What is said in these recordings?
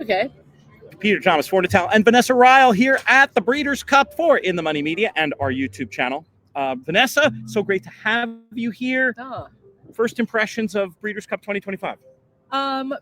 Okay. Peter Thomas Fornatel and Vanessa Ryle here at the Breeders' Cup for In the Money Media and our YouTube channel. Vanessa, so great to have you here. Oh. First impressions of Breeders' Cup 2025.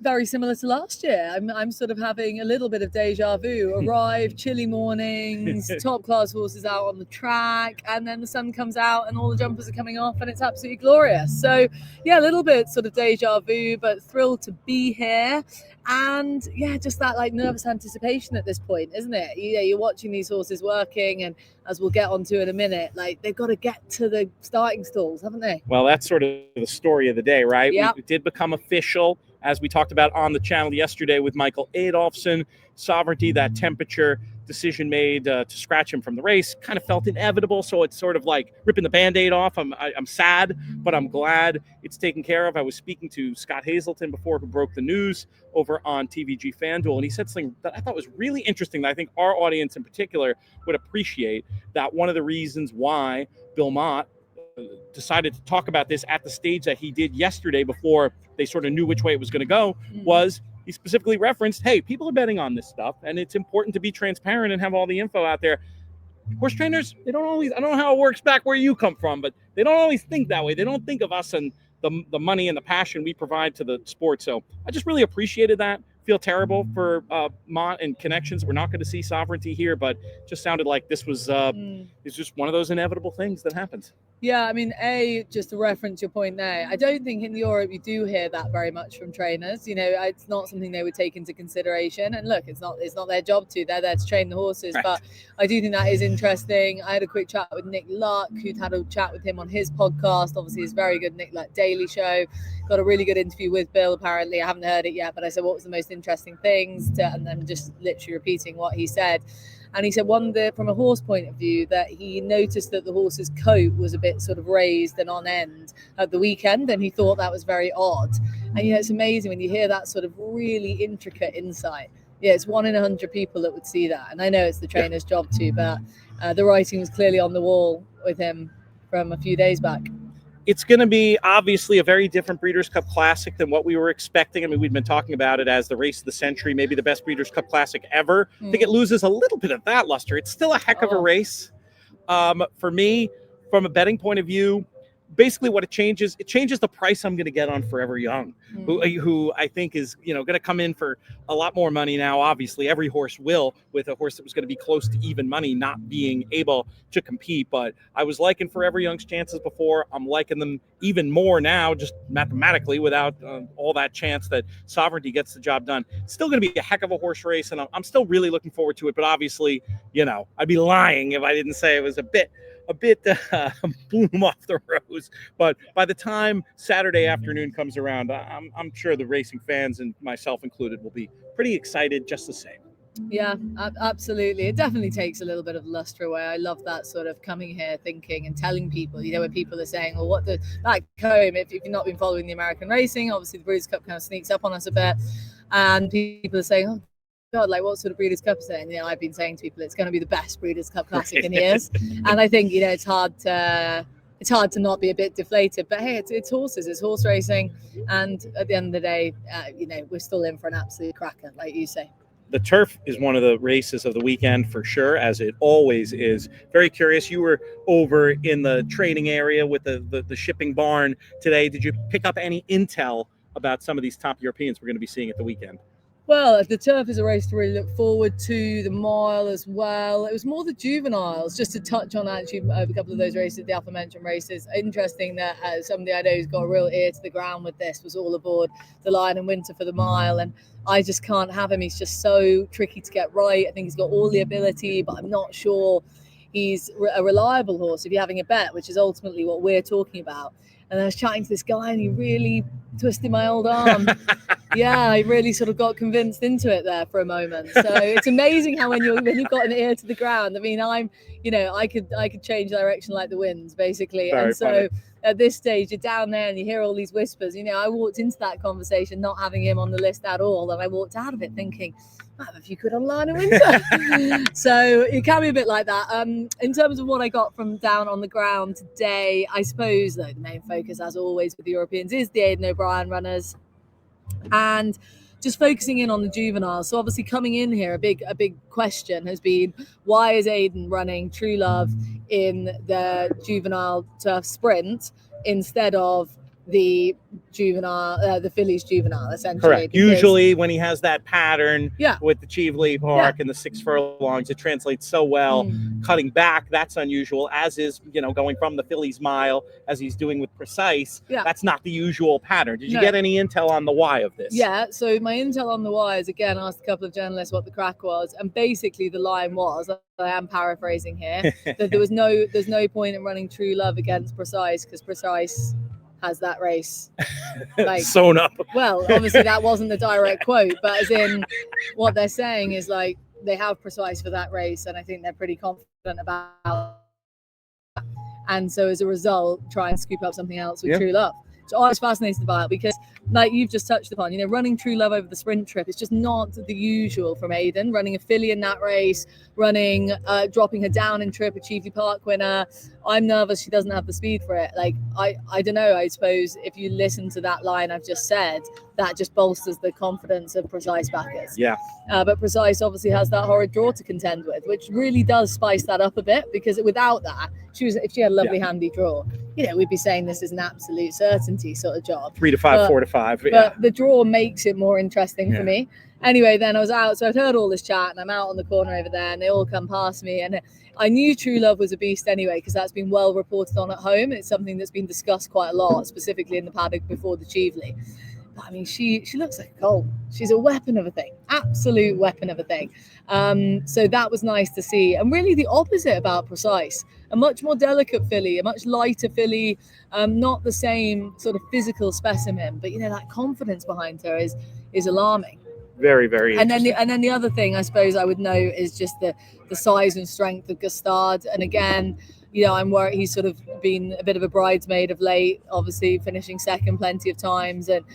Very similar to last year. I'm sort of having a little bit of deja vu. Arrive, chilly mornings, top class horses out on the track, and then the sun comes out and all the jumpers are coming off and it's absolutely glorious. So yeah, a little bit sort of deja vu, but thrilled to be here. And yeah, just that like nervous anticipation at this point, isn't it? You're watching these horses working, and as we'll get onto in a minute, like they've got to get to the starting stalls, haven't they? Well, that's sort of the story of the day, right? Yep. We did become official, as we talked about on the channel yesterday with Michael Adolphson. Sovereignty, that temperature decision made to scratch him from the race kind of felt inevitable, so it's sort of like ripping the Band-Aid off. I'm sad, but I'm glad it's taken care of. I was speaking to Scott Hazelton before, who broke the news over on TVG FanDuel, and he said something that I thought was really interesting that I think our audience in particular would appreciate, that one of the reasons why Bill Mott decided to talk about this at the stage that he did yesterday before they sort of knew which way it was going to go was he specifically referenced, hey, people are betting on this stuff, and it's important to be transparent and have all the info out there. Horse trainers, they don't always, I don't know how it works back where you come from, but they don't always think that way. They don't think of us and the money and the passion we provide to the sport. So I just really appreciated that. Feel terrible for Mont and Connections. We're not going to see Sovereignty here, but just sounded like this was it's just one of those inevitable things that happens. Yeah, I mean, just to reference your point there, I don't think in Europe you do hear that very much from trainers. You know, it's not something they would take into consideration. And look, it's not their job to. They're there to train the horses. Right. But I do think that is interesting. I had a quick chat with Nick Luck, who'd had a chat with him on his podcast. Obviously, his very good Nick Luck Daily Show. Got a really good interview with Bill, apparently. I haven't heard it yet, but I said, what was the most interesting things? And then just literally repeating what he said. And he said from a horse point of view, that he noticed that the horse's coat was a bit sort of raised and on end at the weekend, and he thought that was very odd. And, you know, it's amazing when you hear that sort of really intricate insight. Yeah, it's 1 in 100 people that would see that. And I know it's the trainer's job too, but the writing was clearly on the wall with him from a few days back. It's going to be obviously a very different Breeders' Cup Classic than what we were expecting. I mean, we've been talking about it as the race of the century, maybe the best Breeders' Cup Classic ever. I think it loses a little bit of that luster. It's still a heck of a race. For me, from a betting point of view, basically what it changes the price I'm going to get on Forever Young, who I think is, going to come in for a lot more money now. Obviously, every horse will, with a horse that was going to be close to even money not being able to compete. But I was liking Forever Young's chances before. I'm liking them even more now, just mathematically, without all that chance that Sovereignty gets the job done. It's still going to be a heck of a horse race, and I'm still really looking forward to it. But obviously, I'd be lying if I didn't say it was a bit bloom off the rose. But by the time Saturday afternoon comes around, I'm sure the racing fans, and myself included, will be pretty excited just the same. Yeah, absolutely. It definitely takes a little bit of luster away. I love that sort of coming here, thinking and telling people, when people are saying, well, back home, if you've not been following the American racing, obviously the Breeders' Cup kind of sneaks up on us a bit. And people are saying, oh, God, like what sort of Breeders' Cup is it? And, I've been saying to people, it's going to be the best Breeders' Cup Classic in years. And I think, it's hard to not be a bit deflated. But hey, it's horses, it's horse racing. And at the end of the day, we're still in for an absolute cracker, like you say. The turf is one of the races of the weekend for sure, as it always is. Very curious. You were over in the training area with the shipping barn today. Did you pick up any intel about some of these top Europeans we're going to be seeing at the weekend? Well, the turf is a race to really look forward to, the mile as well. It was more the juveniles, just to touch on actually a couple of those races, the aforementioned races. Interesting that somebody I know who's got a real ear to the ground with this was all aboard the Lion and Winter for the mile. And I just can't have him. He's just so tricky to get right. I think he's got all the ability, but I'm not sure he's a reliable horse if you're having a bet, which is ultimately what we're talking about. And I was chatting to this guy and he really twisted my old arm. Yeah, I really sort of got convinced into it there for a moment. So it's amazing how when you've got an ear to the ground. I mean, I could change direction like the winds, basically. Very and so funny. At this stage, you're down there and you hear all these whispers. I walked into that conversation not having him on the list at all, and I walked out of it thinking, I have a few quid on Lion and Winter. So it can be a bit like that. In terms of what I got from down on the ground today, I suppose though the main focus, as always with the Europeans, is the Aiden O'Brien runners. And just focusing in on the juveniles. So obviously coming in here, a big question has been, why is Aiden running True Love in the juvenile turf sprint instead of the juvenile, the fillies juvenile, essentially? Correct. Because usually when he has that pattern Yeah. with the Cheveley Park and the 6 furlongs, it translates so well. Cutting back, that's unusual, as is, going from the fillies mile, as he's doing with Precise. That's not the usual pattern. Did you get any intel on the why of this? Yeah, so my intel on the why is, again, asked a couple of journalists what the crack was, and basically the line was, I am paraphrasing here, that there's no point in running True Love against Precise because Precise has that race like sewn up. Well, obviously that wasn't the direct quote, but as in what they're saying is like they have Precise for that race, and I think they're pretty confident about that. And so as a result, try and scoop up something else with True Love. So I was fascinated by it because, like you've just touched upon, running True Love over the sprint trip is just not the usual from Aiden. Running a filly in that race, dropping her down in trip, a Cheveley Park winner. I'm nervous she doesn't have the speed for it. Like, I don't know. I suppose if you listen to that line I've just said, that just bolsters the confidence of Precise backers. Yeah. But Precise obviously has that horrid draw to contend with, which really does spice that up a bit, because without that, if she had a lovely handy draw, we'd be saying this is an absolute certainty sort of job. 3 to 5, 4 to 5. But the draw makes it more interesting for me. Anyway, then I was out, so I'd heard all this chat, and I'm out on the corner over there, and they all come past me, and I knew True Love was a beast anyway, because that's been well reported on at home. It's something that's been discussed quite a lot, specifically in the paddock before the Cheveley. I mean, she looks like a colt. She's a weapon of a thing, absolute weapon of a thing. So that was nice to see. And really the opposite about Precise, a much more delicate filly, a much lighter filly, not the same sort of physical specimen, but that confidence behind her is alarming. Very, very and then the other thing I suppose I would note is just the size and strength of Gustard. And again, I'm worried he's sort of been a bit of a bridesmaid of late, obviously finishing second plenty of times, and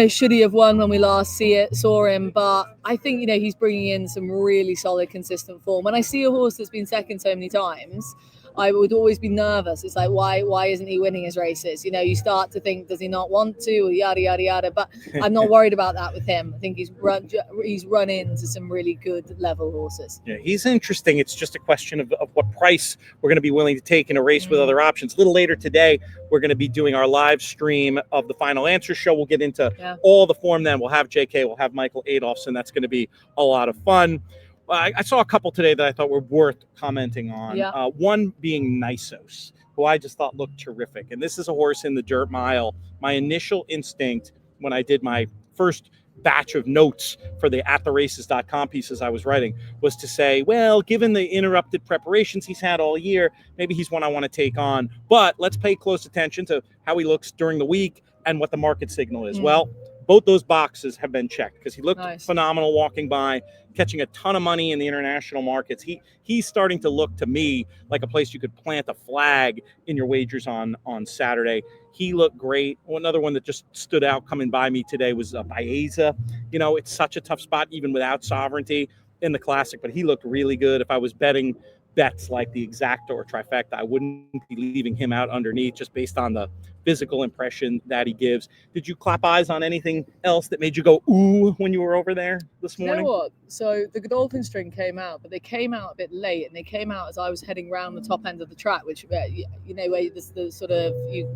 should he have won when we last saw him? But I think, he's bringing in some really solid, consistent form. When I see a horse that's been second so many times, I would always be nervous. It's like, why isn't he winning his races? You start to think, does he not want to? Or yada, yada, yada. But I'm not worried about that with him. I think he's run into some really good level horses. Yeah, he's interesting. It's just a question of what price we're going to be willing to take in a race with other options. A little later today, we're going to be doing our live stream of the Final Answer show. We'll get into all the form then. We'll have JK, we'll have Michael Adolphson. That's going to be a lot of fun. I saw a couple today that I thought were worth commenting on. One being Nisos, who I just thought looked terrific. And this is a horse in the dirt mile. My initial instinct when I did my first batch of notes for the attheraces.com pieces I was writing was to say, well, given the interrupted preparations he's had all year, maybe he's one I want to take on. But let's pay close attention to how he looks during the week and what the market signal is. Well, both those boxes have been checked because he looked phenomenal walking by, catching a ton of money in the international markets. He's starting to look to me like a place you could plant a flag in your wagers on Saturday. He looked great. Another one that just stood out coming by me today was Baeza. It's such a tough spot even without Sovereignty in the Classic, but he looked really good. If I was betting bets like the Exacta or Trifecta, I wouldn't be leaving him out underneath just based on the physical impression that he gives. Did you clap eyes on anything else that made you go ooh when you were over there this morning? You know what? So the Godolphin string came out, but they came out a bit late, and they came out as I was heading around the top end of the track, which where the sort of you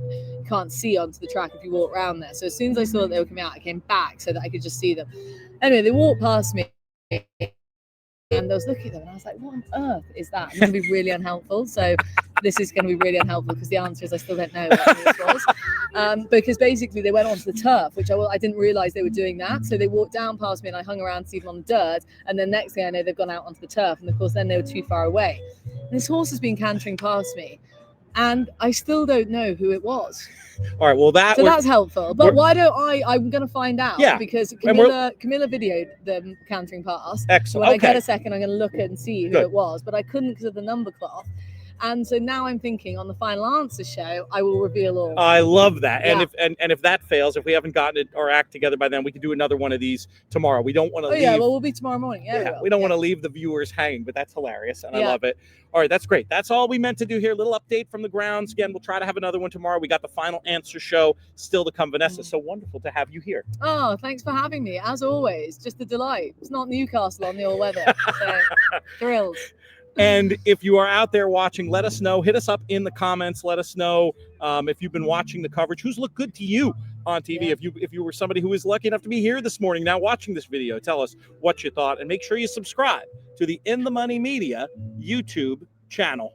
can't see onto the track if you walk around there. So as soon as I saw that they were coming out, I came back so that I could just see them. Anyway, they walked past me, and I was looking at them, and I was like, what on earth is that? I'm going to be really unhelpful. So this is going to be really unhelpful because the answer is I still don't know what this was. Because basically they went onto the turf, which I didn't realise they were doing that. So they walked down past me, and I hung around to see them on the dirt. And then next thing I know, they've gone out onto the turf. And of course, then they were too far away. And this horse has been cantering past me, and I still don't know who it was. All right, well, that's helpful. But why don't I'm going to find out, because Camilla videoed them cantering past. Excellent. So when I get a second, I'm going to look and see who it was. But I couldn't because of the number cloth. And so now I'm thinking on the final answer show, I will reveal all. I love that. And Yeah. if that fails, if we haven't gotten our act together by then, we can do another one of these tomorrow. We don't want to Oh leave. yeah, well we'll be tomorrow morning. Yeah, we don't want to leave the viewers hanging, but that's hilarious, and I Yeah. love it. All right, that's great. That's all we meant to do here. Little update from the grounds. Again, we'll try to have another one tomorrow. We got the final answer show still to come. Vanessa, so wonderful to have you here. Oh, thanks for having me. As always, just a delight. It's not Newcastle on the all weather, so thrilled. And if you are out there watching, let us know. Hit us up in the comments. Let us know if you've been watching the coverage. Who's looked good to you on TV? Yeah. If you were somebody who was lucky enough to be here this morning, now watching this video, tell us what you thought, and make sure you subscribe to the In the Money Media YouTube channel.